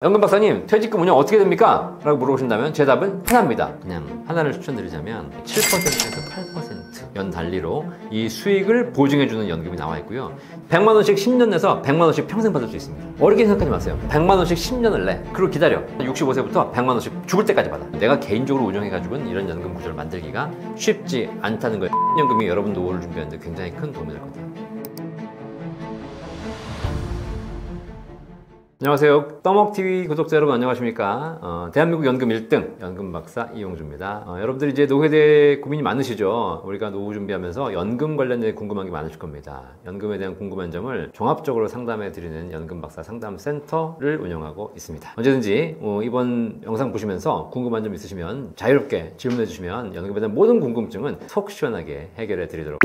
연금 박사님, 퇴직금 운영 어떻게 됩니까? 라고 물어보신다면 제 답은 하나입니다. 그냥 하나를 추천드리자면 7%에서 8% 연달리로 이 수익을 보증해주는 연금이 나와 있고요. 100만 원씩 10년 내서 100만 원씩 평생 받을 수 있습니다. 어렵게 생각하지 마세요. 100만 원씩 10년을 내. 그리고 기다려. 65세부터 100만 원씩 죽을 때까지 받아. 내가 개인적으로 운영해가지고는 이런 연금 구조를 만들기가 쉽지 않다는 거예요. 연금이 여러분 노후를 준비하는데 굉장히 큰 도움이 될 겁니다. 안녕하세요. 떠먹TV 구독자 여러분 안녕하십니까? 대한민국 연금 1등 연금 박사 이용주입니다. 여러분들이 이제 노후에 대해 고민이 많으시죠? 우리가 노후 준비하면서 연금 관련된 궁금한 게 많으실 겁니다. 연금에 대한 궁금한 점을 종합적으로 상담해 드리는 연금 박사 상담센터를 운영하고 있습니다. 언제든지 이번 영상 보시면서 궁금한 점 있으시면 자유롭게 질문해 주시면 연금에 대한 모든 궁금증은 속 시원하게 해결해 드리도록.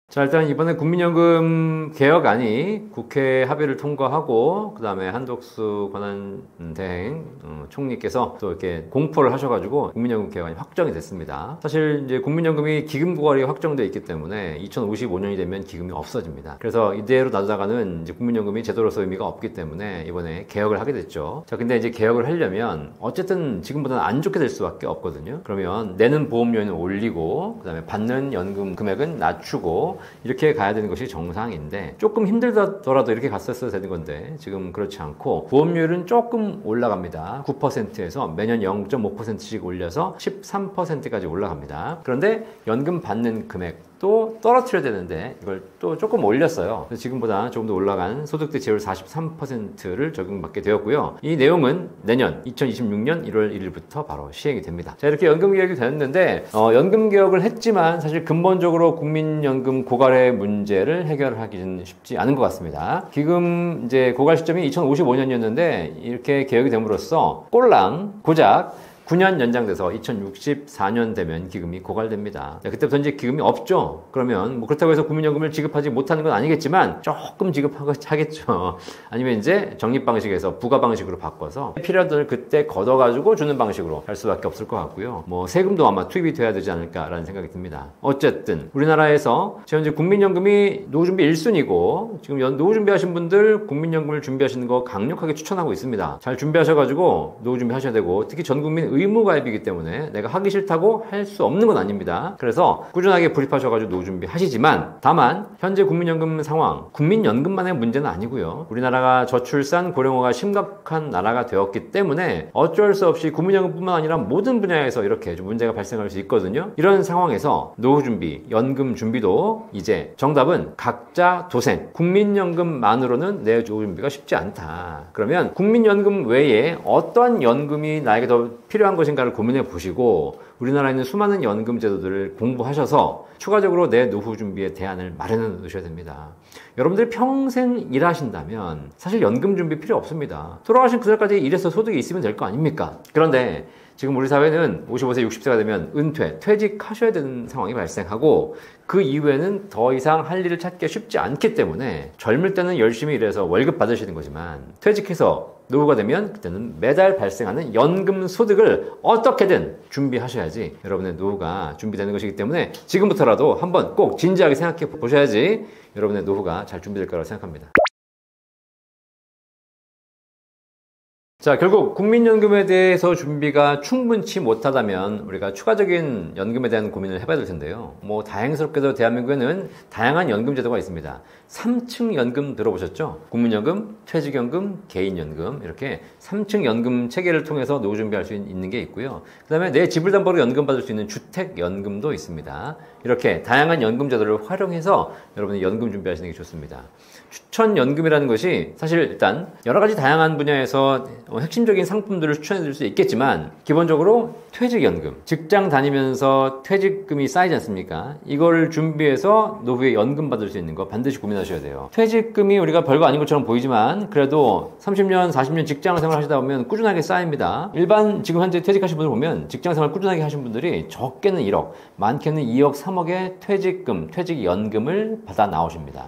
자, 일단 이번에 국민연금 개혁안이 국회 합의를 통과하고 그 다음에 한덕수 권한대행 총리께서 또 이렇게 공포를 하셔가지고 국민연금 개혁안이 확정이 됐습니다. 사실 이제 국민연금이 기금고갈이 확정되어 있기 때문에 2055년이 되면 기금이 없어집니다. 그래서 이대로 놔두다가는 이제 국민연금이 제도로서 의미가 없기 때문에 이번에 개혁을 하게 됐죠. 자, 근데 이제 개혁을 하려면 어쨌든 지금보다는 안 좋게 될 수밖에 없거든요. 그러면 내는 보험료는 올리고 그 다음에 받는 연금 금액은 낮추고 이렇게 가야 되는 것이 정상인데 조금 힘들더라도 이렇게 갔었어야 되는 건데 지금 그렇지 않고 보험료율은 조금 올라갑니다. 9%에서 매년 0.5%씩 올려서 13%까지 올라갑니다. 그런데 연금 받는 금액 또 떨어뜨려야 되는데 이걸 또 조금 올렸어요. 그래서 지금보다 조금 더 올라간 소득세 제율 43%를 적용받게 되었고요. 이 내용은 내년 2026년 1월 1일부터 바로 시행이 됩니다. 자, 이렇게 연금 개혁이 됐는데 연금 개혁을 했지만 사실 근본적으로 국민연금 고갈의 문제를 해결하기는 쉽지 않은 것 같습니다. 기금 이제 고갈 시점이 2055년이었는데 이렇게 개혁이 됨으로써 꼴랑 고작 9년 연장돼서 2064년 되면 기금이 고갈됩니다. 그때부터 이제 기금이 없죠. 그러면 뭐 그렇다고 해서 국민연금을 지급하지 못하는 건 아니겠지만 조금 지급하겠죠. 아니면 이제 적립 방식에서 부가 방식으로 바꿔서 필요한 돈을 그때 걷어가지고 주는 방식으로 할 수밖에 없을 것 같고요. 뭐 세금도 아마 투입이 돼야 되지 않을까라는 생각이 듭니다. 어쨌든 우리나라에서 지금 이제 국민연금이 노후준비 1순위고 지금 노후 준비하신 분들 국민연금을 준비하시는 거 강력하게 추천하고 있습니다. 잘 준비하셔가지고 노후 준비하셔야 되고 특히 전 국민 의무가입이기 때문에 내가 하기 싫다고 할 수 없는 건 아닙니다. 그래서 꾸준하게 불입하셔가지고 노후 준비하시지만 다만 현재 국민연금 상황, 국민연금만의 문제는 아니고요. 우리나라가 저출산 고령화가 심각한 나라가 되었기 때문에 어쩔 수 없이 국민연금뿐만 아니라 모든 분야에서 이렇게 좀 문제가 발생할 수 있거든요. 이런 상황에서 노후 준비, 연금 준비도 이제 정답은 각자 도생, 국민연금만으로는 내 노후 준비가 쉽지 않다. 그러면 국민연금 외에 어떤 연금이 나에게 더 필요한 것인가를 고민해 보시고 우리나라에 있는 수많은 연금 제도들을 공부하셔서 추가적으로 내 노후 준비에 대안을 마련해 놓으셔야 됩니다. 여러분들이 평생 일하신다면 사실 연금 준비 필요 없습니다. 돌아가신 그날까지 일해서 소득이 있으면 될 거 아닙니까? 그런데 지금 우리 사회는 55세, 60세가 되면 은퇴, 퇴직하셔야 되는 상황이 발생하고 그 이후에는 더 이상 할 일을 찾기가 쉽지 않기 때문에 젊을 때는 열심히 일해서 월급 받으시는 거지만 퇴직해서 노후가 되면 그때는 매달 발생하는 연금 소득을 어떻게든 준비하셔야지 여러분의 노후가 준비되는 것이기 때문에 지금부터라도 한번 꼭 진지하게 생각해 보셔야지 여러분의 노후가 잘 준비될 거라고 생각합니다. 자, 결국 국민연금에 대해서 준비가 충분치 못하다면 우리가 추가적인 연금에 대한 고민을 해봐야 될 텐데요. 뭐 다행스럽게도 대한민국에는 다양한 연금 제도가 있습니다. 3층 연금 들어보셨죠? 국민연금, 퇴직연금, 개인연금 이렇게 3층 연금 체계를 통해서 노후 준비할 수 있는 게 있고요. 그 다음에 내 집을 담보로 연금 받을 수 있는 주택연금도 있습니다. 이렇게 다양한 연금 제도를 활용해서 여러분이 연금 준비하시는 게 좋습니다. 추천연금이라는 것이 사실 일단 여러 가지 다양한 분야에서 핵심적인 상품들을 추천해 드릴 수 있겠지만 기본적으로 퇴직연금, 직장 다니면서 퇴직금이 쌓이지 않습니까? 이걸 준비해서 노후에 연금 받을 수 있는 거 반드시 고민하셔야 돼요. 퇴직금이 우리가 별거 아닌 것처럼 보이지만 그래도 30년, 40년 직장 생활 하시다 보면 꾸준하게 쌓입니다. 일반 지금 현재 퇴직하신 분들 보면 직장 생활 꾸준하게 하신 분들이 적게는 1억, 많게는 2억, 3억의 퇴직금, 퇴직연금을 받아 나오십니다.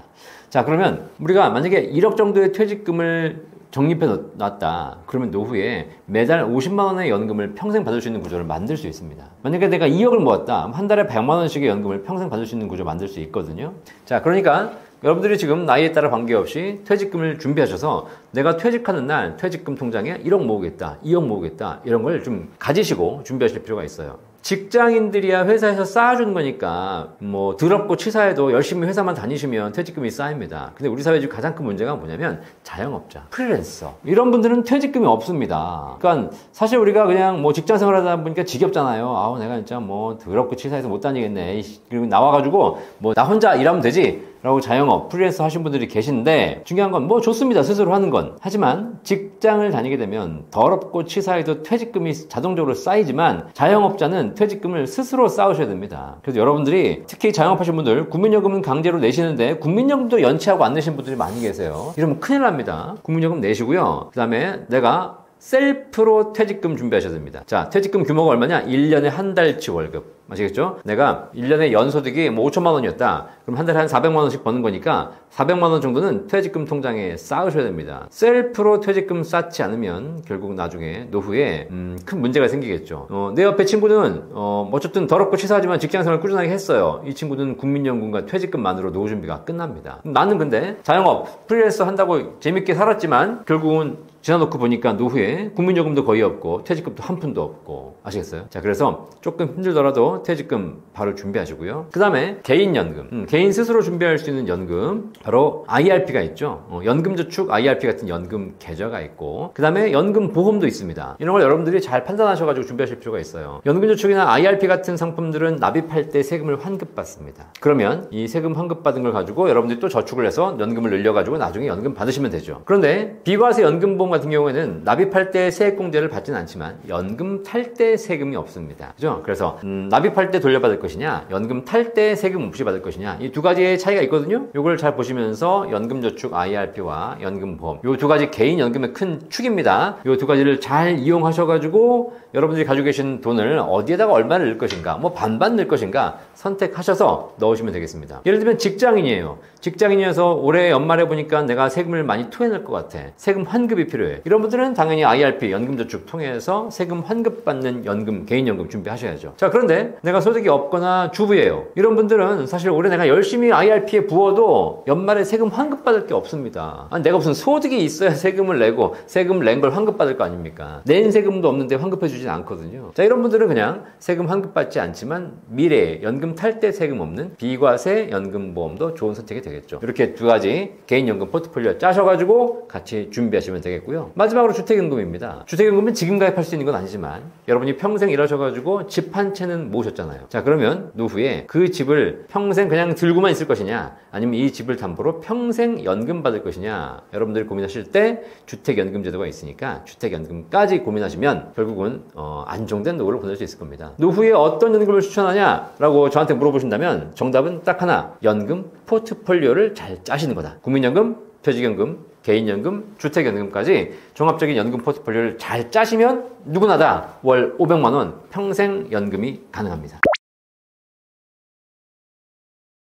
자, 그러면 우리가 만약에 1억 정도의 퇴직금을 적립해 놨다. 그러면 노후에 매달 50만 원의 연금을 평생 받을 수 있는 구조를 만들 수 있습니다. 만약에 내가 2억을 모았다. 한 달에 100만 원씩의 연금을 평생 받을 수 있는 구조 만들 수 있거든요. 자, 그러니까 여러분들이 지금 나이에 따라 관계없이 퇴직금을 준비하셔서 내가 퇴직하는 날 퇴직금 통장에 1억 모으겠다, 2억 모으겠다 이런 걸 좀 가지시고 준비하실 필요가 있어요. 직장인들이야 회사에서 쌓아주는 거니까 뭐 더럽고 치사해도 열심히 회사만 다니시면 퇴직금이 쌓입니다. 근데 우리 사회 지금 가장 큰 문제가 뭐냐면 자영업자, 프리랜서 이런 분들은 퇴직금이 없습니다. 그러니까 사실 우리가 그냥 뭐 직장 생활하다 보니까 지겹잖아요. 아우 내가 진짜 뭐 더럽고 치사해서 못 다니겠네. 그리고 나와가지고 뭐 나 혼자 일하면 되지 라고 자영업, 프리랜서 하신 분들이 계신데 중요한 건 뭐 좋습니다. 스스로 하는 건. 하지만 직장을 다니게 되면 더럽고 치사해도 퇴직금이 자동적으로 쌓이지만 자영업자는 퇴직금을 스스로 쌓으셔야 됩니다. 그래서 여러분들이 특히 자영업하신 분들 국민연금은 강제로 내시는데 국민연금도 연체하고 안 내신 분들이 많이 계세요. 이러면 큰일 납니다. 국민연금 내시고요. 그 다음에 내가 셀프로 퇴직금 준비하셔야 됩니다. 자, 퇴직금 규모가 얼마냐? 1년에 한 달치 월급. 아시겠죠? 내가 1년에 연소득이 뭐 5천만 원이었다. 그럼 한 달에 한 400만 원씩 버는 거니까 400만 원 정도는 퇴직금 통장에 쌓으셔야 됩니다. 셀프로 퇴직금 쌓지 않으면 결국 나중에 노후에 큰 문제가 생기겠죠. 내 옆에 친구는 어쨌든 더럽고 치사하지만 직장생활 꾸준하게 했어요. 이 친구는 국민연금과 퇴직금만으로 노후 준비가 끝납니다. 나는 근데 자영업, 프리랜서 한다고 재밌게 살았지만 결국은 지나놓고 보니까 노후에 국민연금도 거의 없고 퇴직금도 한 푼도 없고 아시겠어요? 자, 그래서 조금 힘들더라도 퇴직금 바로 준비하시고요. 그 다음에 개인연금, 개인 스스로 준비할 수 있는 연금 바로 IRP가 있죠. 연금저축 IRP 같은 연금 계좌가 있고 그 다음에 연금보험도 있습니다. 이런 걸 여러분들이 잘 판단하셔가지고 준비하실 필요가 있어요. 연금저축이나 IRP 같은 상품들은 납입할 때 세금을 환급받습니다. 그러면 이 세금 환급받은 걸 가지고 여러분들이 또 저축을 해서 연금을 늘려가지고 나중에 연금 받으시면 되죠. 그런데 비과세 연금보험 같은 경우에는 납입할 때 세액공제를 받지는 않지만 연금 탈 때 세금이 없습니다. 그죠? 그래서 납입할 때 돌려받을 것이냐 연금 탈 때 세금 없이 받을 것이냐 이 두 가지의 차이가 있거든요. 이걸 잘 보시면서 연금저축 IRP와 연금보험 이 두 가지 개인연금의 큰 축입니다. 이 두 가지를 잘 이용하셔가지고 여러분들이 가지고 계신 돈을 어디에다가 얼마를 넣을 것인가 뭐 반반 넣을 것인가 선택하셔서 넣으시면 되겠습니다. 예를 들면 직장인이에요. 직장인이어서 올해 연말에 보니까 내가 세금을 많이 토해낼 것 같아. 세금 환급이 필요해. 이런 분들은 당연히 IRP, 연금저축 통해서 세금 환급받는 연금, 개인연금 준비하셔야죠. 자, 그런데 내가 소득이 없거나 주부예요. 이런 분들은 사실 올해 내가 열심히 IRP에 부어도 연말에 세금 환급받을 게 없습니다. 아니, 내가 무슨 소득이 있어야 세금을 내고 세금 낸 걸 환급받을 거 아닙니까? 낸 세금도 없는데 환급해 주진 않거든요. 자, 이런 분들은 그냥 세금 환급받지 않지만 미래에 연금 탈 때 세금 없는 비과세 연금보험도 좋은 선택이 되겠죠. 이렇게 두 가지 개인연금 포트폴리오 짜셔가지고 같이 준비하시면 되겠고요. 마지막으로 주택연금입니다. 주택연금은 지금 가입할 수 있는 건 아니지만 여러분이 평생 일하셔가지고 집 한 채는 모으셨잖아요. 자, 그러면 노후에 그 집을 평생 그냥 들고만 있을 것이냐 아니면 이 집을 담보로 평생 연금 받을 것이냐 여러분들이 고민하실 때 주택연금제도가 있으니까 주택연금까지 고민하시면 결국은 안정된 노후를 보낼 수 있을 겁니다. 노후에 어떤 연금을 추천하냐라고 저한테 물어보신다면 정답은 딱 하나, 연금 포트폴리오를 잘 짜시는 거다. 국민연금, 퇴직연금, 개인연금, 주택연금까지 종합적인 연금 포트폴리오를 잘 짜시면 누구나 다 월 500만 원 평생 연금이 가능합니다.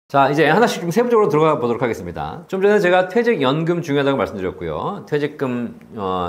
자, 이제 하나씩 좀 세부적으로 들어가 보도록 하겠습니다. 좀 전에 제가 퇴직연금 중요하다고 말씀드렸고요. 퇴직금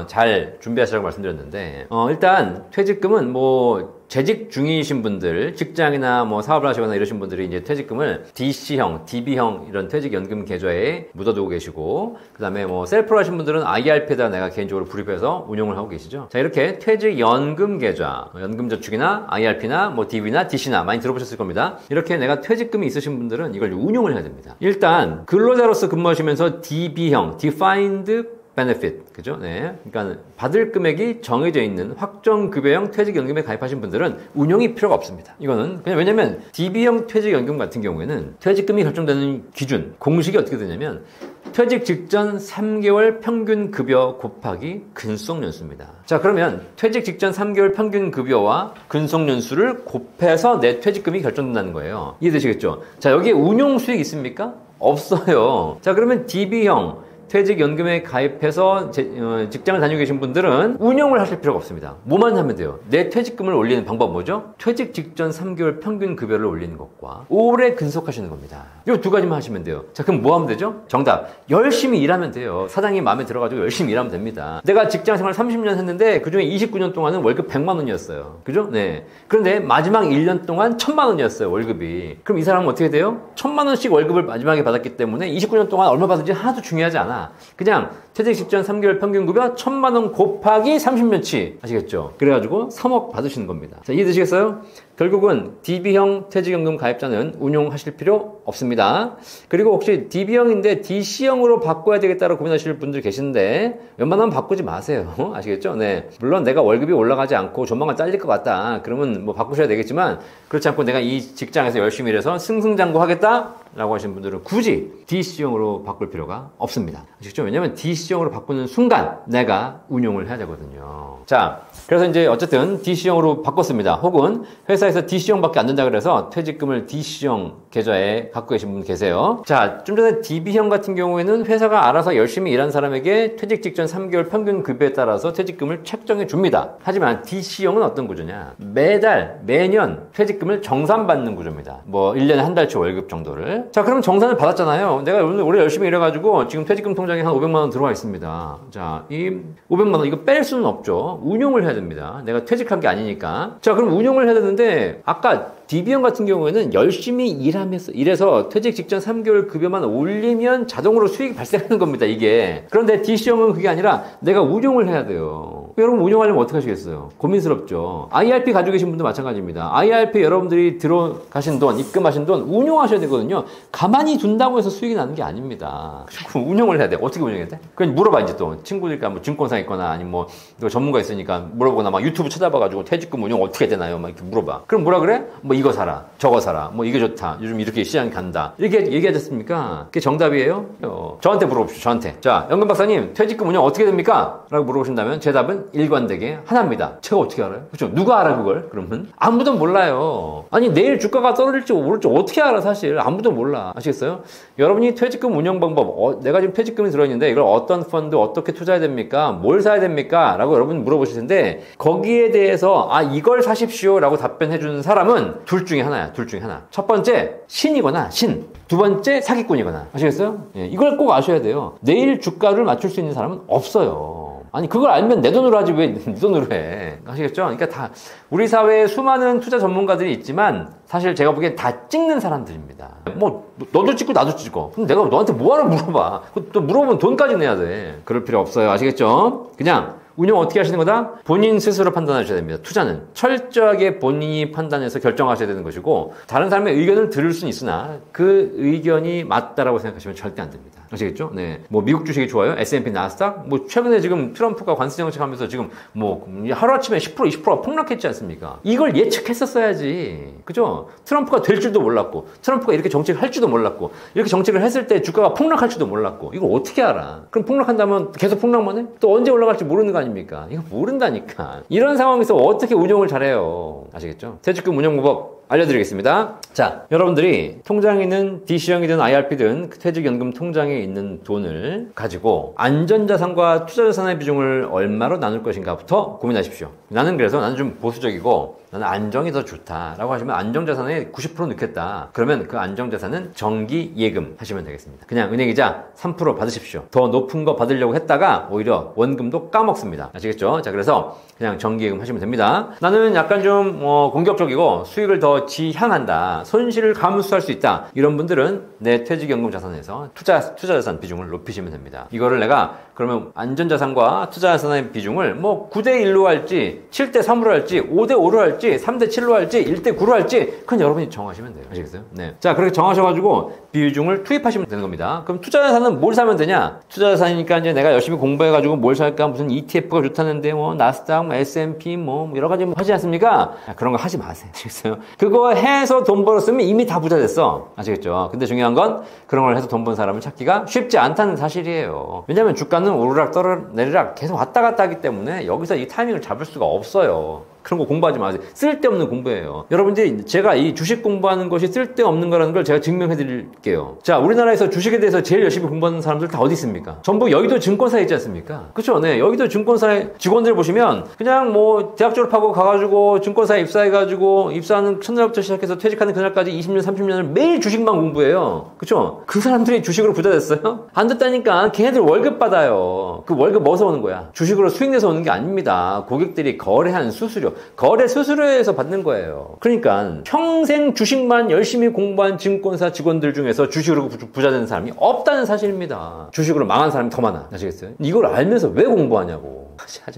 잘 준비하시라고 말씀드렸는데 일단 퇴직금은 뭐 재직 중이신 분들, 직장이나 뭐 사업을 하시거나 이러신 분들이 이제 퇴직금을 DC형, DB형 이런 퇴직연금 계좌에 묻어두고 계시고, 그 다음에 뭐 셀프로 하신 분들은 IRP에다 내가 개인적으로 불입해서 운용을 하고 계시죠. 자, 이렇게 퇴직연금 계좌, 연금저축이나 IRP나 뭐 DB나 DC나 많이 들어보셨을 겁니다. 이렇게 내가 퇴직금이 있으신 분들은 이걸 운용을 해야 됩니다. 일단 근로자로서 근무하시면서 DB형, Defined benefit, 그죠? 네. 그러니까 받을 금액이 정해져 있는 확정급여형 퇴직연금에 가입하신 분들은 운용이 필요가 없습니다. 이거는 그냥 왜냐면 DB형 퇴직연금 같은 경우에는 퇴직금이 결정되는 기준, 공식이 어떻게 되냐면 퇴직 직전 3개월 평균 급여 곱하기 근속연수입니다. 자, 그러면 퇴직 직전 3개월 평균 급여와 근속연수를 곱해서 내 퇴직금이 결정된다는 거예요. 이해되시겠죠? 자, 여기에 운용 수익 있습니까? 없어요. 자, 그러면 DB형 퇴직연금에 가입해서 직장을 다니고 계신 분들은 운용을 하실 필요가 없습니다. 뭐만 하면 돼요? 내 퇴직금을 올리는 방법 뭐죠? 퇴직 직전 3개월 평균 급여를 올리는 것과 오래 근속하시는 겁니다. 이 두 가지만 하시면 돼요. 자, 그럼 뭐 하면 되죠? 정답. 열심히 일하면 돼요. 사장님 마음에 들어가지고 열심히 일하면 됩니다. 내가 직장 생활 30년 했는데 그중에 29년 동안은 월급 100만 원이었어요. 그죠? 네. 그런데 마지막 1년 동안 1000만 원이었어요, 월급이. 그럼 이 사람은 어떻게 돼요? 1000만 원씩 월급을 마지막에 받았기 때문에 29년 동안 얼마 받은지 하나도 중요하지 않아. 그냥 퇴직 직전 3개월 평균 급여 1000만 원 곱하기 30년치. 아시겠죠? 그래가지고 3억 받으시는 겁니다. 자, 이해되시겠어요? 결국은 DB형 퇴직연금 가입자는 운용하실 필요 없습니다. 그리고 혹시 DB형인데 DC형으로 바꿔야 되겠다고 고민하실 분들 계신데 웬만하면 바꾸지 마세요. 아시겠죠? 네. 물론 내가 월급이 올라가지 않고 조만간 잘릴 것 같다. 그러면 뭐 바꾸셔야 되겠지만 그렇지 않고 내가 이 직장에서 열심히 일해서 승승장구하겠다? 라고 하시는 분들은 굳이 DC형으로 바꿀 필요가 없습니다. 아시겠죠? 왜냐면 DC형으로 바꾸는 순간 내가 운용을 해야 되거든요. 자, 그래서 이제 어쨌든 DC형으로 바꿨습니다. 혹은 회사에서 DC형밖에 안 된다 그래서 퇴직금을 DC형 계좌에 갖고 계신 분 계세요. 자, 좀 전에 DB형 같은 경우에는 회사가 알아서 열심히 일한 사람에게 퇴직 직전 3개월 평균 급여에 따라서 퇴직금을 책정해 줍니다. 하지만 DC형은 어떤 구조냐? 매달, 매년 퇴직금을 정산받는 구조입니다. 뭐 1년에 한 달치 월급 정도를. 자, 그럼 정산을 받았잖아요. 내가 올해 열심히 일해가지고 지금 퇴직금 통장에 한 500만 원 들어와 있습니다. 자, 이 500만 원 이거 뺄 수는 없죠. 운용을 해야 됩니다. 내가 퇴직한 게 아니니까. 자, 그럼 운용을 해야 되는데 아까 DB형 같은 경우에는 열심히 일해서 퇴직 직전 3개월 급여만 올리면 자동으로 수익이 발생하는 겁니다, 이게. 그런데 DC형은 그게 아니라 내가 운용을 해야 돼요. 여러분 운용하려면 어떻게 하시겠어요? 고민스럽죠. IRP 가지고 계신 분도 마찬가지입니다. IRP 여러분들이 들어가신 돈, 입금하신 돈 운용하셔야 되거든요. 가만히 둔다고 해서 수익이 나는 게 아닙니다. 운용을 해야 돼. 어떻게 운용해야 돼? 그냥 물어봐, 이제 또. 친구들과 뭐 증권사 있거나 아니면 뭐 전문가 있으니까 물어보거나 막 유튜브 찾아봐가지고 퇴직금 운용 어떻게 되나요? 막 이렇게 물어봐. 그럼 뭐라 그래? 뭐 이거 사라, 저거 사라, 뭐 이게 좋다, 요즘 이렇게 시장이 간다, 이렇게 얘기하지 않습니까? 그게 정답이에요? 저한테 물어봅시오. 저한테. 자, 연금 박사님 퇴직금 운용 어떻게 됩니까? 라고 물어보신다면 제 답은 일관되게 하나입니다. 제가 어떻게 알아요? 그렇죠? 누가 알아 그걸? 그러면 아무도 몰라요. 아니 내일 주가가 떨어질지 오를지 어떻게 알아? 사실 아무도 몰라. 아시겠어요? 여러분이 퇴직금 운용 방법, 내가 지금 퇴직금이 들어있는데 이걸 어떤 펀드 어떻게 투자해야 됩니까? 뭘 사야 됩니까? 라고 여러분 물어보실 텐데 거기에 대해서 이걸 사십시오 라고 답변해 주는 사람은 둘 중에 하나야. 둘 중에 하나. 첫 번째 신이거나 신, 두 번째 사기꾼이거나. 아시겠어요? 예, 이걸 꼭 아셔야 돼요. 내일 주가를 맞출 수 있는 사람은 없어요. 아니 그걸 알면 내 돈으로 하지 왜 네 돈으로 해? 아시겠죠? 그러니까 다 우리 사회에 수많은 투자 전문가들이 있지만 사실 제가 보기엔 다 찍는 사람들입니다. 뭐 너도 찍고 나도 찍고. 그럼 내가 너한테 뭐하러 물어봐? 또 물어보면 돈까지 내야 돼. 그럴 필요 없어요. 아시겠죠? 그냥 운용 어떻게 하시는 거다? 본인 스스로 판단하셔야 됩니다. 투자는 철저하게 본인이 판단해서 결정하셔야 되는 것이고 다른 사람의 의견을 들을 수는 있으나 그 의견이 맞다라고 생각하시면 절대 안 됩니다. 아시겠죠? 네. 뭐 미국 주식이 좋아요? S&P 나스닥? 뭐 최근에 지금 트럼프가 관세 정책하면서 지금 뭐 하루아침에 10% 20%가 폭락했지 않습니까? 이걸 예측했었어야지. 그죠? 트럼프가 될 줄도 몰랐고 트럼프가 이렇게 정책을 할 줄도 몰랐고 이렇게 정책을 했을 때 주가가 폭락할 줄도 몰랐고 이걸 어떻게 알아? 그럼 폭락한다면 계속 폭락만 해? 또 언제 올라갈지 모르는 거 아닙니까? 이거 모른다니까. 이런 상황에서 어떻게 운용을 잘해요? 아시겠죠? 퇴직금 운용 방법 알려드리겠습니다. 자, 여러분들이 통장에 있는 DC형이든 IRP든 퇴직연금 통장에 있는 돈을 가지고 안전자산과 투자자산의 비중을 얼마로 나눌 것인가부터 고민하십시오. 나는 좀 보수적이고 나는 안정이 더 좋다라고 하시면 안정자산에 90% 넣겠다. 그러면 그 안정자산은 정기예금 하시면 되겠습니다. 그냥 은행이자 3% 받으십시오. 더 높은 거 받으려고 했다가 오히려 원금도 까먹습니다. 아시겠죠? 자, 그래서 그냥 정기예금 하시면 됩니다. 나는 약간 좀 공격적이고 수익을 더 지향한다. 손실을 감수할 수 있다. 이런 분들은 내 퇴직연금 자산에서 투자자산 비중을 높이시면 됩니다. 이거를 내가 그러면 안전자산과 투자자산의 비중을 뭐 9대1로 할지 7대3으로 할지 5대5로 할지 3대7로 할지 1대9로 할지 그건 여러분이 정하시면 돼요. 아시겠어요? 네. 자, 그렇게 정하셔가지고 비중을 투입하시면 되는 겁니다. 그럼 투자자산은 뭘 사면 되냐? 투자자산이니까 이제 내가 열심히 공부해가지고 뭘 살까? 무슨 ETF가 좋다는데 뭐 나스닥, 뭐 S&P 뭐 여러 가지 하지 않습니까? 그런 거 하지 마세요. 아시겠어요? 그거 해서 돈 벌었으면 이미 다 부자 됐어. 아시겠죠? 근데 중요한 건 그런 걸 해서 돈 번 사람을 찾기가 쉽지 않다는 사실이에요. 왜냐면 주가는 오르락 내리락 계속 왔다 갔다 하기 때문에 여기서 이 타이밍을 잡을 수가 없어요. 그런 거 공부하지 마세요. 쓸데없는 공부예요. 여러분들이 제가 이 주식 공부하는 것이 쓸데없는 거라는 걸 제가 증명해 드릴게요. 자, 우리나라에서 주식에 대해서 제일 열심히 공부하는 사람들 다 어디 있습니까? 전부 여의도 증권사에 있지 않습니까? 그쵸? 네. 여의도 증권사의 직원들 보시면 그냥 뭐 대학 졸업하고 가가지고 증권사에 입사해가지고 입사하는 첫날부터 시작해서 퇴직하는 그날까지 20년, 30년을 매일 주식만 공부해요. 그쵸? 그 사람들이 주식으로 부자 됐어요? 안 됐다니까. 걔네들 월급 받아요. 그 월급 뭐서 오는 거야? 주식으로 수익 내서 오는 게 아닙니다. 고객들이 거래한 수수료, 거래 수수료에서 받는 거예요. 그러니까 평생 주식만 열심히 공부한 증권사 직원들 중에서 주식으로 부자 되는 사람이 없다는 사실입니다. 주식으로 망한 사람이 더 많아. 아시겠어요? 이걸 알면서 왜 공부하냐고.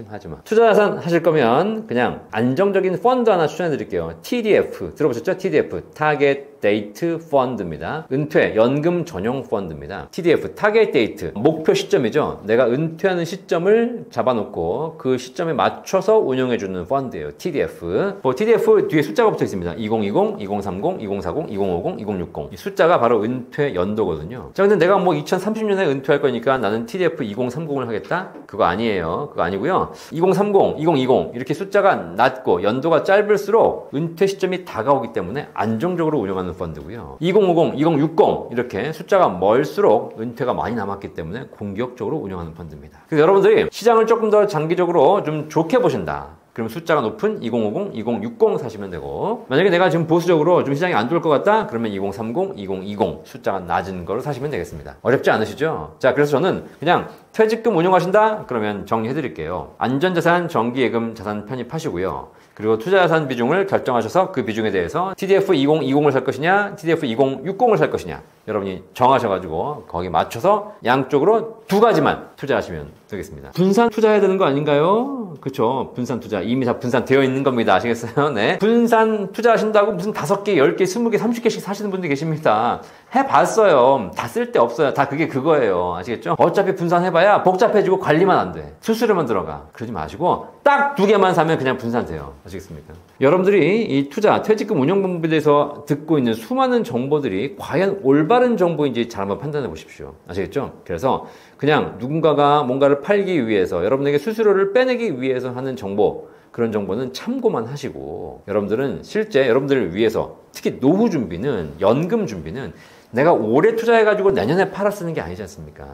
하지마. 투자자산 하실 거면 그냥 안정적인 펀드 하나 추천해 드릴게요. TDF 들어보셨죠? TDF 타겟 데이트 펀드입니다. 은퇴 연금 전용 펀드입니다. TDF 타겟 데이트 목표 시점이죠. 내가 은퇴하는 시점을 잡아놓고 그 시점에 맞춰서 운용해주는 펀드예요. TDF. TDF 뒤에 숫자가 붙어 있습니다. 2020, 2030, 2040, 2050, 2060. 이 숫자가 바로 은퇴 연도거든요. 자, 근데 내가 뭐 2030년에 은퇴할 거니까 나는 TDF 2030을 하겠다? 그거 아니에요. 그거 아니고요. 2030, 2020 이렇게 숫자가 낮고 연도가 짧을수록 은퇴 시점이 다가오기 때문에 안정적으로 운영하는 펀드고요. 2050, 2060 이렇게 숫자가 멀수록 은퇴가 많이 남았기 때문에 공격적으로 운영하는 펀드입니다. 그래서 여러분들이 시장을 조금 더 장기적으로 좀 좋게 보신다. 그럼 숫자가 높은 2050, 2060 사시면 되고, 만약에 내가 지금 보수적으로 좀 시장이 안 좋을 것 같다? 그러면 2030, 2020 숫자가 낮은 거를 사시면 되겠습니다. 어렵지 않으시죠? 자, 그래서 저는 그냥 퇴직금 운용하신다? 그러면 정리해 드릴게요. 안전자산, 정기예금 자산 편입하시고요. 그리고 투자자산 비중을 결정하셔서 그 비중에 대해서 TDF 2020을 살 것이냐, TDF 2060을 살 것이냐, 여러분이 정하셔가지고 거기에 맞춰서 양쪽으로 두 가지만 투자하시면 되겠습니다. 분산 투자해야 되는 거 아닌가요? 그쵸? 분산 투자. 이미 다 분산되어 있는 겁니다. 아시겠어요? 네. 분산 투자하신다고 무슨 5개, 10개, 20개, 30개씩 사시는 분들 계십니다. 해봤어요. 다 쓸데없어요. 다 그게 그거예요. 아시겠죠? 어차피 분산해봐야 복잡해지고 관리만 안 돼. 수수료만 들어가. 그러지 마시고 딱 2개만 사면 그냥 분산돼요. 아시겠습니까? 여러분들이 이 투자, 퇴직금 운용 방법에 대해서 듣고 있는 수많은 정보들이 과연 올바른 정보인지 잘 한번 판단해 보십시오. 아시겠죠? 그래서 그냥 누군가가 뭔가를 팔기 위해서 여러분에게 수수료를 빼내기 위해서 하는 정보, 그런 정보는 참고만 하시고, 여러분들은 실제 여러분들을 위해서 특히 노후 준비는, 연금 준비는 내가 오래 투자해가지고 내년에 팔아 쓰는 게 아니지 않습니까?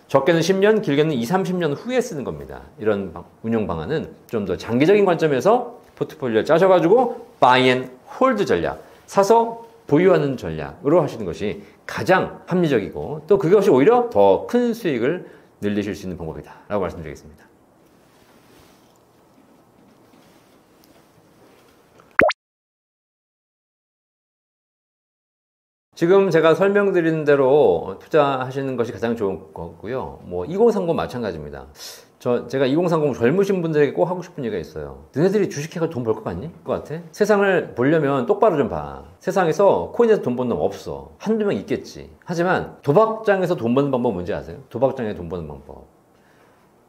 적게는 10년, 길게는 20, 30년 후에 쓰는 겁니다. 이런 운용 방안은 좀 더 장기적인 관점에서 포트폴리오를 짜셔가지고 buy and hold 전략, 사서 보유하는 전략으로 하시는 것이 가장 합리적이고 또 그것이 오히려 더 큰 수익을 늘리실 수 있는 방법이다 라고 말씀드리겠습니다. 지금 제가 설명드린 대로 투자하시는 것이 가장 좋은 거고요. 뭐 2030 마찬가지입니다. 제가 2030 젊으신 분들에게 꼭 하고 싶은 얘기가 있어요. 너네들이 주식해가 돈 벌 것 같니? 그거 같아? 세상을 보려면 똑바로 좀 봐. 세상에서 코인에서 돈 버는 놈 없어. 한두 명 있겠지. 하지만 도박장에서 돈 버는 방법 뭔지 아세요? 도박장에서 돈 버는 방법.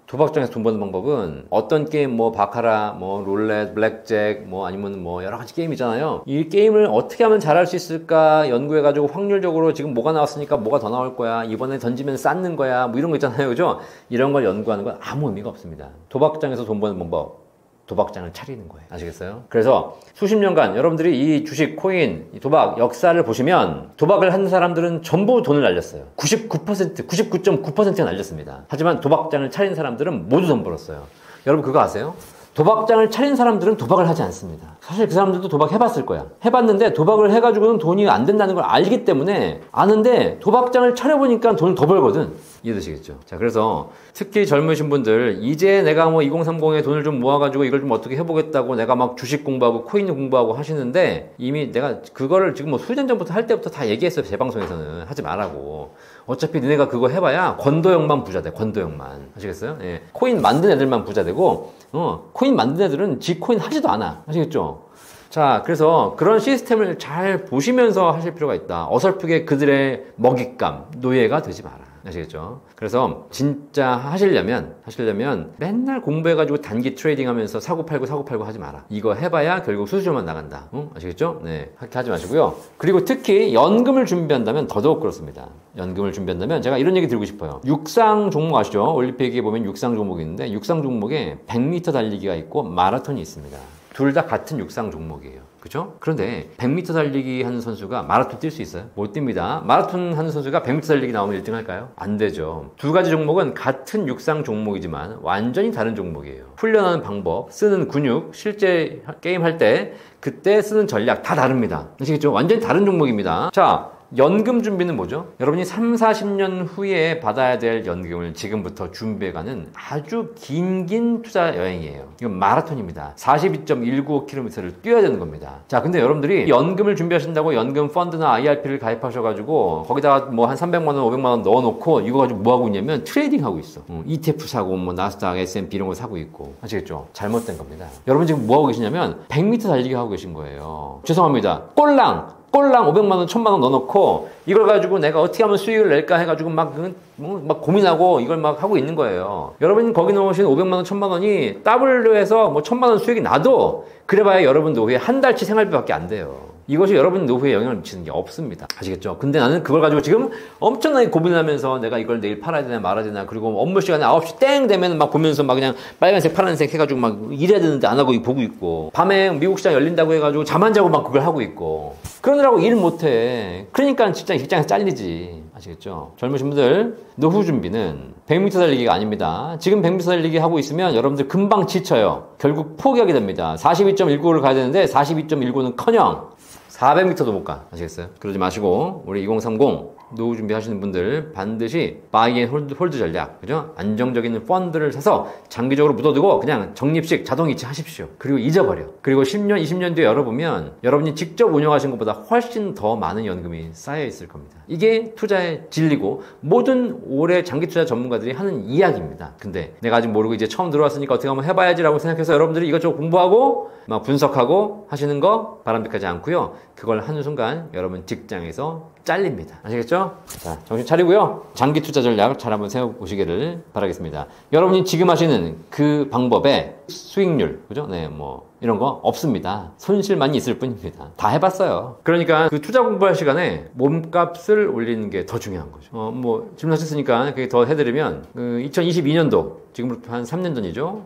도박장에서 돈 버는 방법은 어떤 게임 뭐 바카라, 뭐 룰렛, 블랙잭, 뭐 아니면 뭐 여러 가지 게임 있잖아요. 이 게임을 어떻게 하면 잘할 수 있을까 연구해가지고 확률적으로 지금 뭐가 나왔으니까 뭐가 더 나올 거야. 이번에 던지면 쌓는 거야. 뭐 이런 거 있잖아요. 그죠? 이런 걸 연구하는 건 아무 의미가 없습니다. 도박장에서 돈 버는 방법. 도박장을 차리는 거예요. 아시겠어요? 그래서 수십 년간 여러분들이 이 주식, 코인, 이 도박 역사를 보시면 도박을 하는 사람들은 전부 돈을 날렸어요. 99%, 99.9%가 날렸습니다. 하지만 도박장을 차린 사람들은 모두 돈 벌었어요. 여러분 그거 아세요? 도박장을 차린 사람들은 도박을 하지 않습니다. 사실 그 사람들도 도박 해봤을 거야. 해봤는데 도박을 해가지고는 돈이 안 된다는 걸 알기 때문에 아는데 도박장을 차려보니까 돈을 더 벌거든. 이해되시겠죠? 자, 그래서 특히 젊으신 분들 이제 내가 뭐 2030에 돈을 좀 모아가지고 이걸 좀 어떻게 해보겠다고 내가 막 주식 공부하고 코인 공부하고 하시는데 이미 내가 그거를 지금 뭐 수년 전부터 할 때부터 다 얘기했어요. 제 방송에서는 하지 말라고. 어차피 너네가 그거 해봐야 권도형만 부자 돼. 권도형만. 아시겠어요? 예. 코인 만든 애들만 부자 되고 코인 만든 애들은 지 코인 하지도 않아. 아시겠죠? 자, 그래서 그런 시스템을 잘 보시면서 하실 필요가 있다. 어설프게 그들의 먹잇감, 노예가 되지 마라. 아시겠죠? 그래서 진짜 하시려면 맨날 공부해가지고 단기 트레이딩 하면서 사고 팔고 하지 마라. 이거 해봐야 결국 수수료만 나간다. 아시겠죠? 네. 그렇게 하지 마시고요. 그리고 특히 연금을 준비한다면 더더욱 그렇습니다. 연금을 준비한다면 제가 이런 얘기 드리고 싶어요. 육상 종목 아시죠? 올림픽에 보면 육상 종목이 있는데 육상 종목에 100m 달리기가 있고 마라톤이 있습니다. 둘 다 같은 육상 종목이에요. 그죠? 그런데 100m 달리기 하는 선수가 마라톤 뛸 수 있어요? 못 뜁니다. 마라톤 하는 선수가 100m 달리기 나오면 1등 할까요? 안 되죠. 두 가지 종목은 같은 육상 종목이지만 완전히 다른 종목이에요. 훈련하는 방법, 쓰는 근육, 실제 게임 할 때 그때 쓰는 전략 다 다릅니다. 아시겠죠? 완전히 다른 종목입니다. 자, 연금 준비는 뭐죠? 여러분이 3, 40년 후에 받아야 될 연금을 지금부터 준비해가는 아주 긴 투자 여행이에요. 이건 마라톤입니다. 42.195km를 뛰어야 되는 겁니다. 자, 근데 여러분들이 연금을 준비하신다고 연금 펀드나 IRP를 가입하셔가지고 거기다가 뭐 한 300만 원, 500만 원 넣어놓고 이거 가지고 뭐 하고 있냐면 트레이딩 하고 있어. ETF 사고 뭐 나스닥, S&P 이런 거 사고 있고. 아시겠죠? 잘못된 겁니다. 여러분 지금 뭐 하고 계시냐면 100m 달리기 하고 계신 거예요. 죄송합니다. 꼴랑 500만 원, 1000만 원 넣어놓고 이걸 가지고 내가 어떻게 하면 수익을 낼까 해가지고 막 고민하고 이걸 막 하고 있는 거예요. 여러분 거기 넣으신 500만 원, 1000만 원이 W해서 뭐 1000만 원 수익이 나도 그래봐야 여러분 노후에 한 달치 생활비밖에 안 돼요. 이것이 여러분 노후에 영향을 미치는 게 없습니다. 아시겠죠? 근데 나는 그걸 가지고 지금 엄청나게 고민하면서 내가 이걸 내일 팔아야 되나 말아야 되나 그리고 업무 시간에 9시 땡 되면 막 보면서 막 그냥 빨간색 파란색 해가지고 막 일해야 되는데 안 하고 보고 있고 밤에 미국 시장 열린다고 해가지고 잠 안 자고 막 그걸 하고 있고 그러느라고 일 못해. 그러니까 직장에서 잘리지. 아시겠죠? 젊으신 분들 노후 준비는 100m 달리기가 아닙니다. 지금 100m 달리기 하고 있으면 여러분들 금방 지쳐요. 결국 포기하게 됩니다. 42.195를 가야 되는데 42.195는 커녕 400m도 못 가. 아시겠어요? 그러지 마시고 우리 2030 노후 준비하시는 분들 반드시 바이 앤 홀드 전략, 그죠? 안정적인 펀드를 사서 장기적으로 묻어두고 그냥 적립식 자동이체 하십시오. 그리고 잊어버려. 그리고 10년, 20년 뒤에 열어보면 여러분이 직접 운영하신 것보다 훨씬 더 많은 연금이 쌓여 있을 겁니다. 이게 투자의 진리고 모든 오래 장기 투자 전문가들이 하는 이야기입니다. 근데 내가 아직 모르고 이제 처음 들어왔으니까 어떻게 한번 해봐야지라고 생각해서 여러분들이 이것저것 공부하고 막 분석하고 하시는 거 바람직하지 않고요. 그걸 하는 순간 여러분 직장에서 잘립니다. 아시겠죠? 자, 정신 차리고요. 장기 투자 전략 잘 한번 세워보시기를 바라겠습니다. 여러분이 지금 하시는 그 방법에 수익률, 그죠? 네, 뭐 이런 거 없습니다. 손실만 있을 뿐입니다. 다 해봤어요. 그러니까 그 투자 공부할 시간에 몸값을 올리는 게 더 중요한 거죠. 뭐 질문하셨으니까 그게 더 해드리면 2022년도 지금부터 한 3년 전이죠.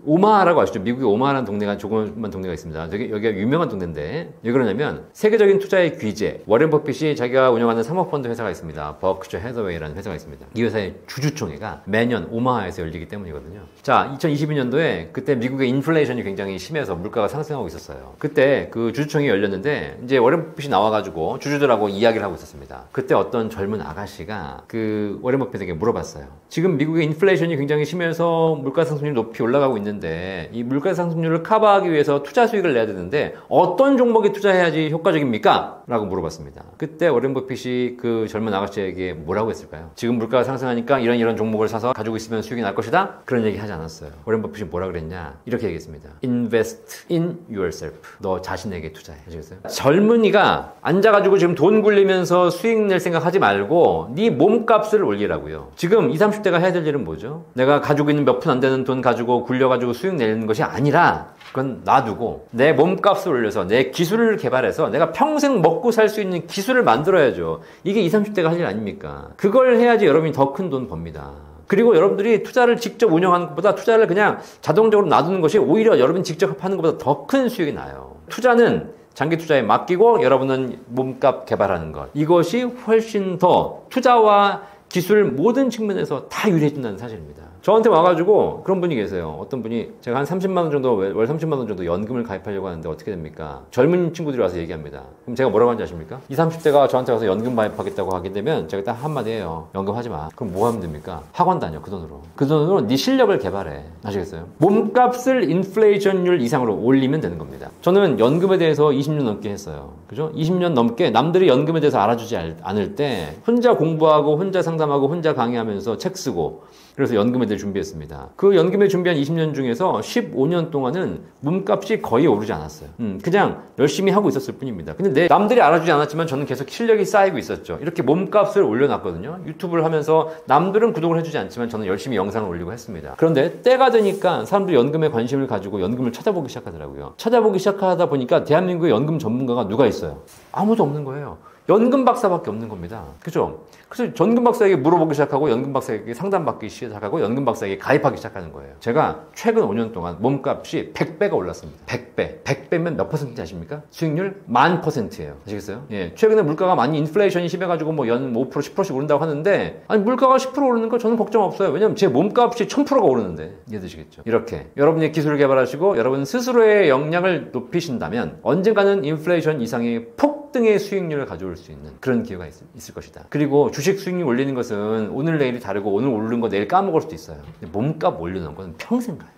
오마하라고 아시죠? 미국에 오마하라는 동네가 조그만 동네가 있습니다. 여기가 유명한 동네인데 왜 그러냐면 세계적인 투자의 귀재 워렌 버핏이 자기가 운영하는 사모펀드 회사가 있습니다. 버크셔 해서웨이라는 회사가 있습니다. 이 회사의 주주총회가 매년 오마하에서 열리기 때문이거든요. 자, 2022년도에 그때 미국의 인플레이션이 굉장히 심해서 물가가 상승하고 있었어요. 그때 그 주주총회 열렸는데 이제 워렌 버핏이 나와가지고 주주들하고 이야기를 하고 있었습니다. 그때 어떤 젊은 아가씨가 그 워렌 버핏에게 물어봤어요. 지금 미국의 인플레이션이 굉장히 심해서 물가 상승률이 높이 올라가고 있는데 이 물가 상승률을 커버하기 위해서 투자 수익을 내야 되는데 어떤 종목에 투자해야지 효과적입니까? 라고 물어봤습니다. 그때 워렌 버핏이 그 젊은 아가씨에게 뭐라고 했을까요? 지금 물가가 상승하니까 이런 종목을 사서 가지고 있으면 수익이 날 것이다? 그런 얘기 하지 않았어요. 워렌 버핏이 뭐라 그랬냐? 이렇게 얘기했습니다. Invest in yourself. 너 자신에게 투자해. 아시겠어요? 젊은이가 앉아가지고 지금 돈 굴리면서 수익 낼 생각하지 말고 네 몸값을 올리라고요. 지금 20, 30대가 해야 될 일은 뭐죠? 내가 가지고 있는 몇 푼 안 되는 돈 가지고 굴려가지고 수익 내는 것이 아니라 그건 놔두고 내 몸값을 올려서 내 기술을 개발해서 내가 평생 먹고 살 수 있는 기술을 만들어야죠. 이게 20, 30대가 할 일 아닙니까? 그걸 해야지 여러분이 더 큰 돈 법니다. 그리고 여러분들이 투자를 직접 운영하는 것보다 투자를 그냥 자동적으로 놔두는 것이 오히려 여러분이 직접 하는 것보다 더 큰 수익이 나요. 투자는 장기 투자에 맡기고 여러분은 몸값 개발하는 것. 이것이 훨씬 더 투자와 기술 모든 측면에서 다 유리해진다는 사실입니다. 저한테 와가지고 그런 분이 계세요. 어떤 분이 제가 한 30만 원 정도 월 30만 원 정도 연금을 가입하려고 하는데 어떻게 됩니까? 젊은 친구들이 와서 얘기합니다. 그럼 제가 뭐라고 하는지 아십니까? 20, 30대가 저한테 와서 연금 가입하겠다고 하게 되면 제가 딱 한마디 해요. 연금 하지 마. 그럼 뭐 하면 됩니까? 학원 다녀. 그 돈으로 네 실력을 개발해. 아시겠어요? 몸값을 인플레이션율 이상으로 올리면 되는 겁니다. 저는 연금에 대해서 20년 넘게 했어요. 그죠? 20년 넘게 남들이 연금에 대해서 알아주지 않을 때 혼자 공부하고 혼자 상담하고 혼자 강의하면서 책 쓰고 그래서 연금에 대해 준비했습니다. 그 연금에 준비한 20년 중에서 15년 동안은 몸값이 거의 오르지 않았어요. 그냥 열심히 하고 있었을 뿐입니다. 근데 남들이 알아주지 않았지만 저는 계속 실력이 쌓이고 있었죠. 이렇게 몸값을 올려놨거든요. 유튜브를 하면서 남들은 구독을 해주지 않지만 저는 열심히 영상을 올리고 했습니다. 그런데 때가 되니까 사람들이 연금에 관심을 가지고 연금을 찾아보기 시작하더라고요. 찾아보기 시작하다 보니까 대한민국의 연금 전문가가 누가 있어요? 아무도 없는 거예요. 연금 박사밖에 없는 겁니다. 그죠? 그래서 연금 박사에게 물어보기 시작하고 연금 박사에게 상담받기 시작하고 연금 박사에게 가입하기 시작하는 거예요. 제가 최근 5년 동안 몸값이 100배가 올랐습니다. 100배. 100배면 몇 퍼센트 아십니까? 수익률 1000%예요. 아시겠어요? 예. 최근에 물가가 많이 인플레이션이 심해가지고 뭐 연 5% 10%씩 오른다고 하는데 아니 물가가 10% 오르는 거 저는 걱정 없어요. 왜냐면 제 몸값이 1000%가 오르는데 이해되시겠죠? 이렇게 여러분이 기술을 개발하시고 여러분 스스로의 역량을 높이신다면 언젠가는 인플레이션 이상의 폭등의 수익률을 가져올 수 있는 그런 기회가 있을 것이다. 그리고 주식 수익률 올리는 것은 오늘 내일이 다르고 오늘 오르는 거 내일 까먹을 수도 있어요. 근데 몸값 올리는 건 평생 가요.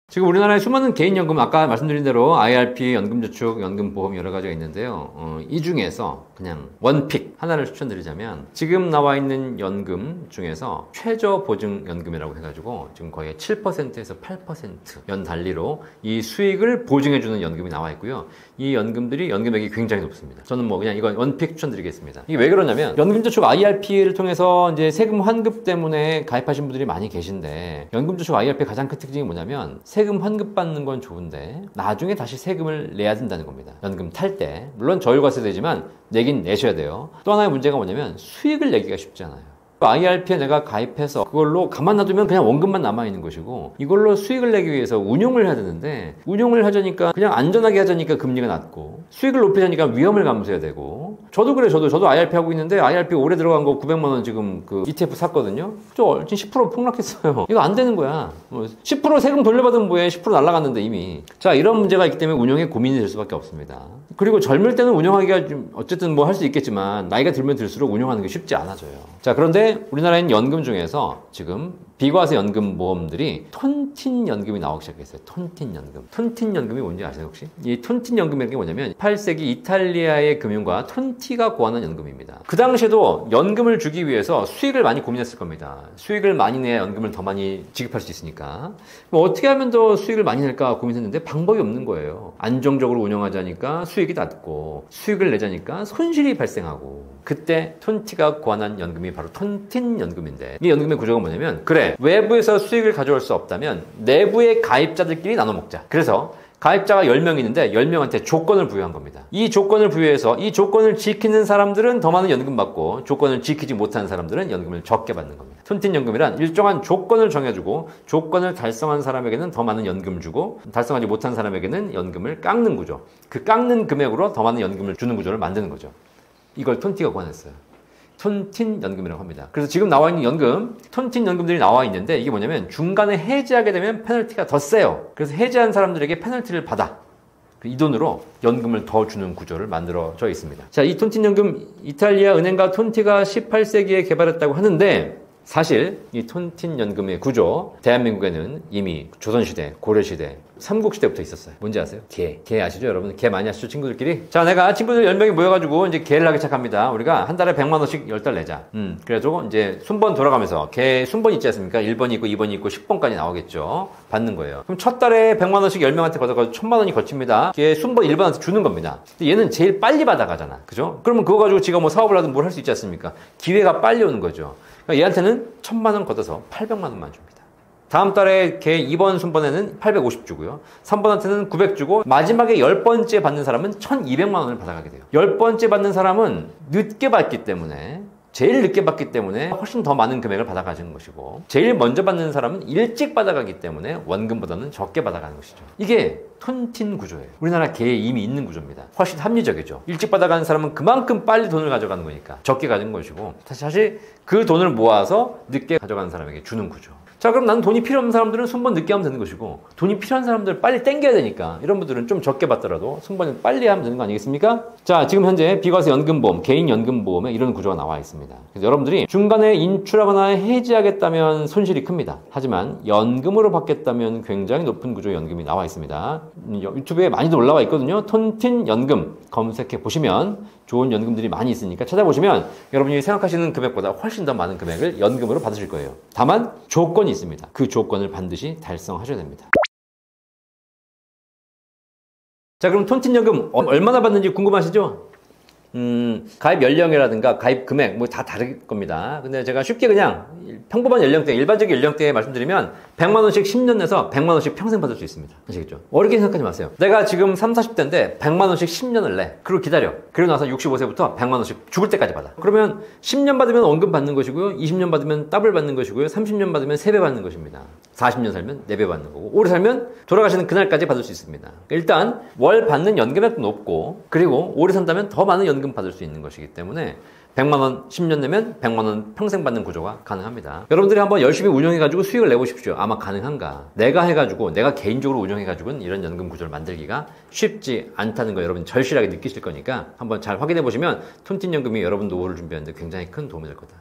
지금 우리나라에 수많은 개인연금, 아까 말씀드린 대로 IRP, 연금저축, 연금보험 여러 가지가 있는데요. 이 중에서 그냥 원픽 하나를 추천드리자면 지금 나와 있는 연금 중에서 최저보증연금이라고 해가지고 지금 거의 7%에서 8% 연달리로 이 수익을 보증해주는 연금이 나와 있고요. 이 연금들이 연금액이 굉장히 높습니다. 저는 뭐 그냥 이건 원픽 추천드리겠습니다. 이게 왜 그러냐면 연금저축 IRP를 통해서 이제 세금 환급 때문에 가입하신 분들이 많이 계신데 연금저축 IRP의 가장 큰 특징이 뭐냐면 세금 환급 받는 건 좋은데 나중에 다시 세금을 내야 된다는 겁니다. 연금 탈 때. 물론 저율과세되지만 내긴 내셔야 돼요. 또 하나의 문제가 뭐냐면 수익을 내기가 쉽지 않아요. IRP에 내가 가입해서 그걸로 가만 놔두면 그냥 원금만 남아있는 것이고 이걸로 수익을 내기 위해서 운용을 해야 되는데 운용을 하자니까 그냥 안전하게 하자니까 금리가 낮고 수익을 높이자니까 위험을 감수해야 되고 저도 그래 저도 IRP 하고 있는데 IRP 올해 들어간 거 900만 원 지금 그 ETF 샀거든요. 저 지금 10% 폭락했어요. 이거 안 되는 거야. 10% 세금 돌려받으면 뭐해. 10% 날라갔는데 이미. 자, 이런 문제가 있기 때문에 운용에 고민이 될 수밖에 없습니다. 그리고 젊을 때는 운용하기가 좀 어쨌든 뭐 할 수 있겠지만 나이가 들면 들수록 운용하는 게 쉽지 않아져요. 자, 그런데 우리나라엔 연금 중에서 지금 비과세 연금 보험들이 톤틴 연금이 나오기 시작했어요. 톤틴 연금. 톤틴 연금이 뭔지 아세요 혹시? 이 톤틴 연금이라는 게 뭐냐면 18세기 이탈리아의 금융가 톤티가 고안한 연금입니다. 그 당시에도 연금을 주기 위해서 수익을 많이 고민했을 겁니다. 수익을 많이 내야 연금을 더 많이 지급할 수 있으니까. 뭐 어떻게 하면 더 수익을 많이 낼까 고민했는데 방법이 없는 거예요. 안정적으로 운영하자니까 수익이 낮고 수익을 내자니까 손실이 발생하고 그때 톤티가 고안한 연금이 바로 톤틴 연금인데 이 연금의 구조가 뭐냐면 그래 외부에서 수익을 가져올 수 없다면 내부의 가입자들끼리 나눠 먹자. 그래서 가입자가 10명 있는데 10명한테 조건을 부여한 겁니다. 이 조건을 부여해서 이 조건을 지키는 사람들은 더 많은 연금 받고 조건을 지키지 못하는 사람들은 연금을 적게 받는 겁니다. 톤틴 연금이란 일정한 조건을 정해주고 조건을 달성한 사람에게는 더 많은 연금 주고 달성하지 못한 사람에게는 연금을 깎는 구조. 그 깎는 금액으로 더 많은 연금을 주는 구조를 만드는 거죠. 이걸 톤티가 고안했어요. 톤틴 연금이라고 합니다. 그래서 지금 나와 있는 연금, 톤틴 연금들이 나와 있는데 이게 뭐냐면 중간에 해지하게 되면 페널티가 더 세요. 그래서 해지한 사람들에게 페널티를 받아. 이 돈으로 연금을 더 주는 구조를 만들어져 있습니다. 자, 이 톤틴 연금 이탈리아 은행가 톤티가 18세기에 개발했다고 하는데 사실 이 톤틴 연금의 구조 대한민국에는 이미 조선시대, 고려시대, 삼국시대부터 있었어요. 뭔지 아세요? 개 아시죠 여러분? 개 많이 아시죠 친구들끼리? 자, 내가 친구들 10명이 모여가지고 이제 개를 하기 시작합니다. 우리가 한 달에 100만 원씩 10달 내자. 그래가지고 이제 순번 돌아가면서 개 순번 있지 않습니까? 1번이 있고 2번이 있고 10번까지 나오겠죠. 받는 거예요. 그럼 첫 달에 100만 원씩 10명한테 걷어가지고 1000만 원이 거칩니다. 걔 순번 1번한테 주는 겁니다. 근데 얘는 제일 빨리 받아가잖아. 그죠? 그러면 그거 가지고 지가 뭐 사업을 하든 뭘 할 수 있지 않습니까? 기회가 빨리 오는 거죠. 그러니까 얘한테는 1000만 원 걷어서 800만 원만 줍니다. 다음 달에 걔 2번 순번에는 850 주고요. 3번한테는 900 주고 마지막에 10번째 받는 사람은 1200만 원을 받아가게 돼요. 10번째 받는 사람은 늦게 받기 때문에 제일 늦게 받기 때문에 훨씬 더 많은 금액을 받아가는 것이고 제일 먼저 받는 사람은 일찍 받아가기 때문에 원금보다는 적게 받아가는 것이죠. 이게 톤틴 구조예요. 우리나라 개에 이미 있는 구조입니다. 훨씬 합리적이죠. 일찍 받아가는 사람은 그만큼 빨리 돈을 가져가는 거니까 적게 가진 것이고 사실 그 돈을 모아서 늦게 가져가는 사람에게 주는 구조. 자, 그럼 나는 돈이 필요 없는 사람들은 순번 늦게 하면 되는 것이고 돈이 필요한 사람들 빨리 땡겨야 되니까 이런 분들은 좀 적게 받더라도 순번을 빨리 하면 되는 거 아니겠습니까? 자, 지금 현재 비과세 연금보험, 개인 연금보험에 이런 구조가 나와 있습니다. 그래서 여러분들이 중간에 인출하거나 해지하겠다면 손실이 큽니다. 하지만 연금으로 받겠다면 굉장히 높은 구조의 연금이 나와 있습니다. 유튜브에 많이도 올라와 있거든요. 톤틴 연금 검색해 보시면 좋은 연금들이 많이 있으니까 찾아보시면 여러분이 생각하시는 금액보다 훨씬 더 많은 금액을 연금으로 받으실 거예요. 다만 조건이 있습니다. 그 조건을 반드시 달성하셔야 됩니다. 자, 그럼 톤틴 연금 얼마나 받는지 궁금하시죠? 가입 연령이라든가 가입 금액 뭐 다 다를 겁니다. 근데 제가 쉽게 그냥 평범한 연령대, 일반적인 연령대에 말씀드리면 100만 원씩 10년 내서 100만 원씩 평생 받을 수 있습니다. 아시겠죠? 어렵게 생각하지 마세요. 내가 지금 30, 40대인데 100만 원씩 10년을 내. 그리고 기다려. 그리고 나서 65세부터 100만 원씩 죽을 때까지 받아. 그러면 10년 받으면 원금 받는 것이고요. 20년 받으면 더블 받는 것이고요. 30년 받으면 3배 받는 것입니다. 40년 살면 4배 받는 거고, 오래 살면 돌아가시는 그날까지 받을 수 있습니다. 일단 월 받는 연금액도 높고, 그리고 오래 산다면 더 많은 연금 받을 수 있는 것이기 때문에 100만 원 10년 내면 100만 원 평생 받는 구조가 가능합니다. 여러분들이 한번 열심히 운영해가지고 수익을 내보십시오. 아마 가능한가? 내가 해가지고, 내가 개인적으로 운영해가지고는 이런 연금 구조를 만들기가 쉽지 않다는 거 여러분 절실하게 느끼실 거니까 한번 잘 확인해 보시면 톤틴연금이 여러분 노후를 준비하는데 굉장히 큰 도움이 될 거다.